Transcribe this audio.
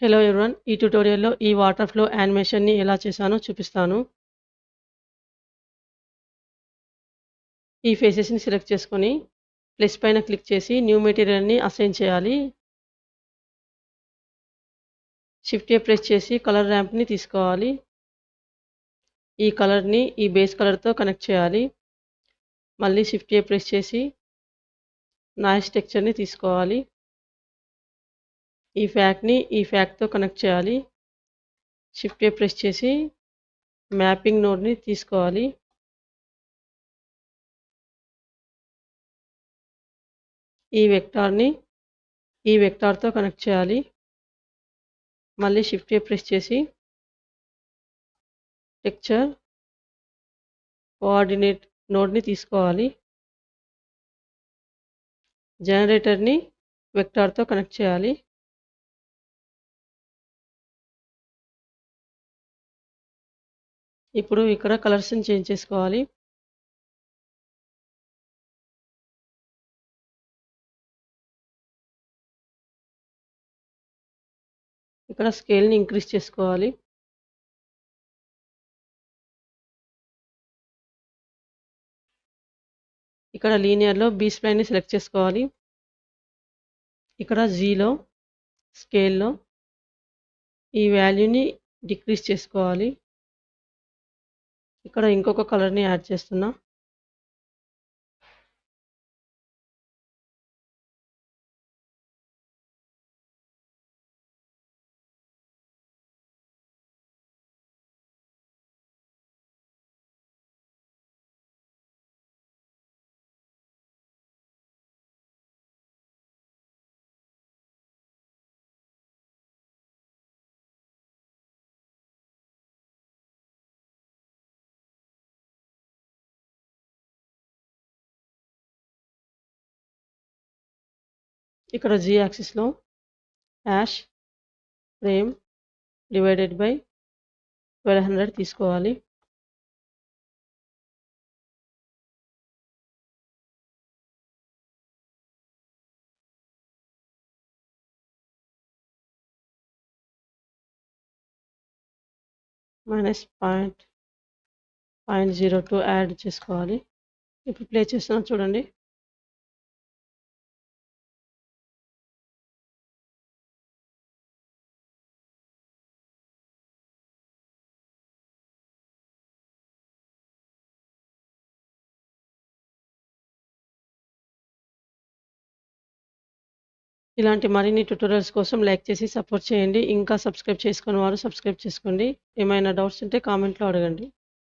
Hello everyone. ఈ ట్యుటోరియల్‌లో ఈ వాటర్ ఫ్లో యానిమేషన్‌ని ఎలా చేశానో చూపిస్తాను. ఈ ఫేసెస్‌ని సెలెక్ట్ చేసుకొని ప్లస్ పైన క్లిక్ చేసి న్యూ మెటీరియల్‌ని అసైన్ చేయాలి. షిఫ్ట్ ఏ ప్రెస్ చేసి కలర్ ర్యాంప్‌ని తీసుకోవాలి. ఈ కలర్‌ని ఈ బేస్ కలర్‌తో కనెక్ట్ చేయాలి. మళ్ళీ షిఫ్ట్ ఏ ప్రెస్ చేసి నాయిస్ టెక్స్చర్‌ని తీసుకోవాలి. ఈ ఫ్యాక్ట్‌తో కనెక్ట్ చేయాలి. షిఫ్ట్ ఏ ప్రెస్ చేసి మ్యాపింగ్ నోడ్‌ని తీసుకోవాలి. ఈ వెక్టార్‌తో కనెక్ట్ చేయాలి. మళ్ళీ షిఫ్ట్ ఏ ప్రెస్ చేసి టెక్స్చర్ కోఆర్డినేట్ నోడ్‌ని తీసుకోవాలి. జనరేటర్‌ని వెక్టార్‌తో కనెక్ట్ చేయాలి. ఇప్పుడు ఇక్కడ కలర్స్‌ని చేంజ్ చేసుకోవాలి. ఇక్కడ స్కేల్‌ని ఇంక్రీజ్ చేసుకోవాలి. ఇక్కడ లీనియర్‌లో బీ స్ప్లైన్‌ని సెలెక్ట్ చేసుకోవాలి. ఇక్కడ జీలో స్కేల్‌లో ఈ వాల్యూని డిక్రీజ్ చేసుకోవాలి. ఇక్కడ ఇంకొక కలర్‌ని యాడ్ చేస్తున్నా. ఇక్కడ జీ యాక్సిస్‌లో యాష్ ఫ్రేమ్ డివైడెడ్ బై 1200 తీసుకోవాలి. -0.02 యాడ్ చేసుకోవాలి. ఇప్పుడు ప్లే చేస్తున్నా చూడండి. ఇలాంటి మరిన్ని ట్యుటోరియల్స్ కోసం లైక్ చేసి సపోర్ట్ చేయండి. ఇంకా సబ్స్క్రైబ్ చేసుకోని వారు సబ్స్క్రైబ్ చేసుకోండి. ఏమైనా డౌట్స్ ఉంటే కామెంట్‌లో అడగండి.